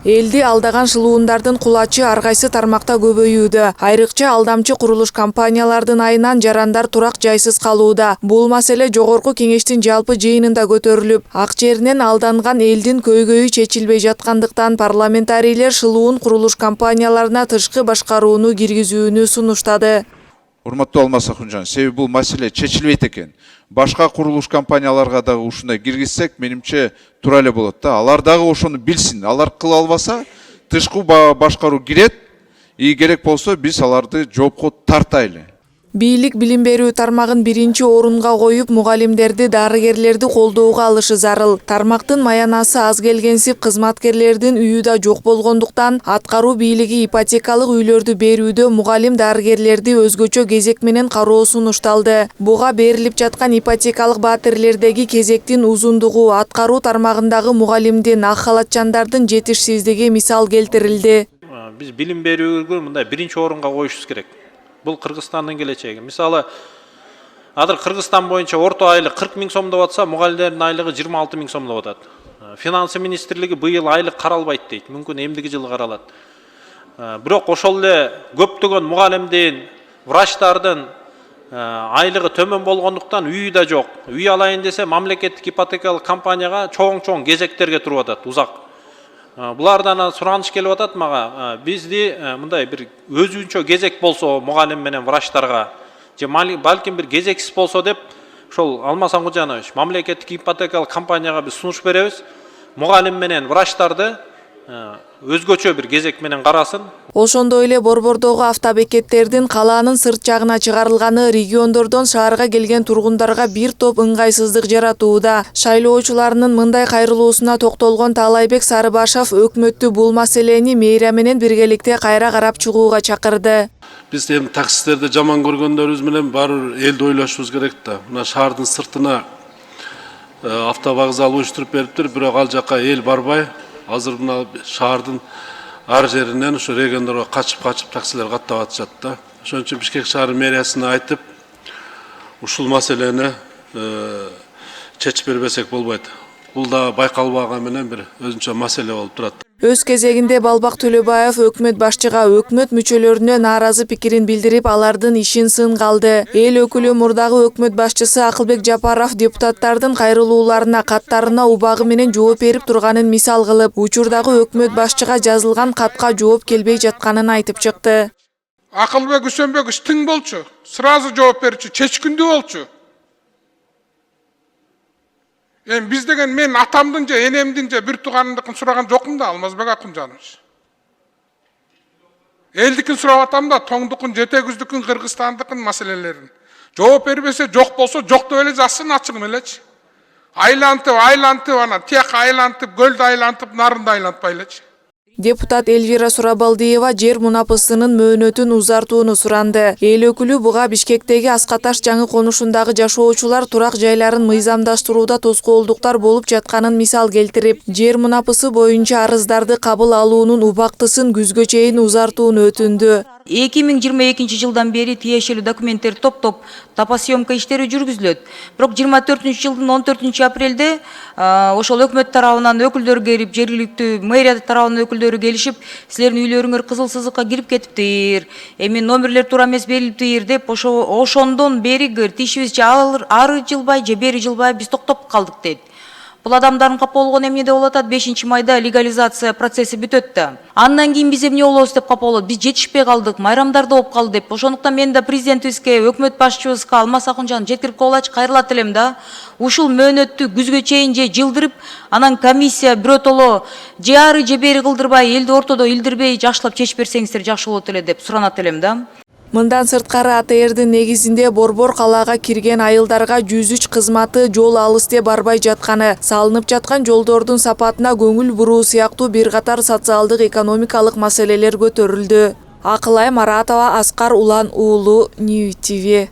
Элди алдаган шылуундардын кулачы ар кайсы тармакта көбөйүүдө. Айрыкча алдамчы курулуш компаниялардын айынан жарандар турак жайсыз калууда. Бул маселе жогорку кеңештин жалпы жыйынында көтөрүлүп, ак жеринен алданган элдин көйгөйү чечилбей жаткандыктан парламентарийлер шылуун курулуш компанияларына тышкы башкарууну киргизүүнү сунуштады. Урматтуу Алмаз Акунжан, себеби бул маселе чечилбейт экен. Башка курулуш компанияларга дагы ушундай киргизсек, менимче тура эле болот да. Алар дагы ошону билсин. Алар кыла албаса, тышкы башкаруу кирет. Керек болсо биз аларды жоопко тартайлы. Бийлик билим берүү тармагын биринчи орунга коюп, мугалимдерди, дарыгерлерди колдоого алышы зарыл. Тармактын маянасы аз келгенсип, кызматкерлердин үйү да жок болгондуктан, аткаруу бийлиги ипотекалык үйлөрдү берүүдө мугалим дарыгерлерди өзгөчө кезек менен кароо сунушталды. Буга берилип жаткан ипотекалык баатирлердеги кезектин узундугу, аткаруу тармагындагы мугалимдин, ак халатчандардын жетишсиздиги мисал келтирилди. Биз билим берүүгө мындай биринчи орунга коюшубуз керек. Бұл Қырғызстанның келечеги. Мисалы, азыр Қырғызстан боюнча орто айлык 40 000 сом деп атса, мугалимдердин айлыгы 26 000 сом деп атат. Финансы министрлиги быйыл айлык каралбайт дейт. Мүмкүн эмдиги жылы каралат. Бирок ошол эле көптөгөн мугалимдин, врачтардын айлыгы төмөн болгондуктан үйү да жок. Үй алайын десе, мамлекеттик ипотекалык компанияга чоң кезектерге туруп атат, узак. Булардан сураныш келип атат мага. Бизди мындай бир өзүнчө кезек болсо мугалим менен врачтарга, же балким бир кезексиз болсо деп, ошол Алмаз Акунжанович, мамлекеттик ипотекалык компанияга биз сунуш беребиз. Мугалим менен врачтарды өзгөчө бир кезек менен карасын. Ошондой эле Борбордогу автобекеттердин калаанын сырт жагына чыгарылганы региондордон шаарга келген тургундарга бир топ ыңгайсыздык жаратууда. Шайлоочуларынын мындай кайрылуусуна токтолгон Таалайбек Сарыбашов өкмөттү бул маселени мейра менен биргеликте кайра карап чыгууга чакырды. Биз эми таксистерди жаман көргөндөрүбүз менен баары элди ойлошубуз керек да. Мына шаардын сыртына автовокзал уюштуруп бериптир, бирок ал жака эл барбай, азыр мына шаардын ар жеринен ушу региондорго качып таксилер каттап атышат да. Ошон үчүн Бишкек шаар мэриясына айтып, ушул маселени чечип бербесек болбойт. Бул да байкалбаган менен бир өзүнчө маселе болуп турат. Өз кезегинде Балбак Төлөбаев өкмөт башчыга өкмөт мүчөлөрүнө нааразы пикирин билдирип, алардын ишин сынгалды. Эл өкүлү мурдагы өкмөт башчысы Акылбек Жапаров депутаттардын кайрылууларына каттарына убагы менен жооп берип турганын мисал кылып, учурдагы өкмөт башчыга жазылган катка жооп келбей жатканын айтып чыкты. Акылбек Үсөнбекович тың болчу, сразу жооп берчү, чечкиндүү болчу. Biz деген мен атамдын же энемдин же бир тууганымдыкын сураган жокмун да, Алмазбек Акунжанович. Элдикин сурап атам да, тоңдукун, жетегүздүкүн, Кыргызстандыкын маселелерин. Жооп бербесе, жок болсо, жок деп эле жазсын ачык элечи. Айлантып, анан тияк айлантып, көлдү айлантып, нарынды айлантпай элечи. Депутат Эльвира Сурабалдиева жер мунапысынын мөөнөтүн узартууну суранды. Эл өкүлү буга Бишкектеги Аскаташ жаңы конушундагы жашоочулар турак жайларын мыйзамдаштырууда тоскоолдуктар болуп жатканын мисал келтирип, жер мунапысы боюнча арыздарды кабыл алуунун убактысын күзгө чейин узартууну өтүндү. 2022 жылдан бери тиешелүү документтер топтоп тапасъемка иштери жүргүзүлөт. Бирок 24 жылдын 14 апрелде ошол өкмөт тарабынан өкүлдөр келип, жергиликтүү мэрия тарабынан өкүлдөрү келишип, силердин үйлөрүңөр кызыл сызыкка кирип кетиптир, эми номерлер туура эмес берилиптир деп, ошондон бери тишибизче ары жылбай же бери жылбай биз токтоп калдык дейт. Бул адамдардын капа болгону эмне деп болот? 5 майда легализация процесси бүтөт да. Андан кийин биз эмне болобуз деп капа болот. Биз жетишпей калдык, майрамдарда болуп калды деп. Ошондуктан мен да президентибизге, өкмөт башчыбызга Алмаз Акунжан жеткирип коелачы, кайрылат элем да. Ушул мөөнөттү күзгө чейин же жылдырып, анан комиссия биротоло же ары же бери кылдырбай, элди ортодо илдирбей жакшылап чечип берсеңиздер жакшы болот эле деп суранат элем да. Мындан сырткары АТРдин негизинде Борбор калаага кирген айылдарга 103 кызматы жол алыс деп барбай жатканы, салынып жаткан жолдордун сапатына көңүл буруу сыяктуу бир катар социалдык экономикалык маселелер көтөрүлдү. Акылай Маратова, Аскар Улан уулу, Нью ТВ.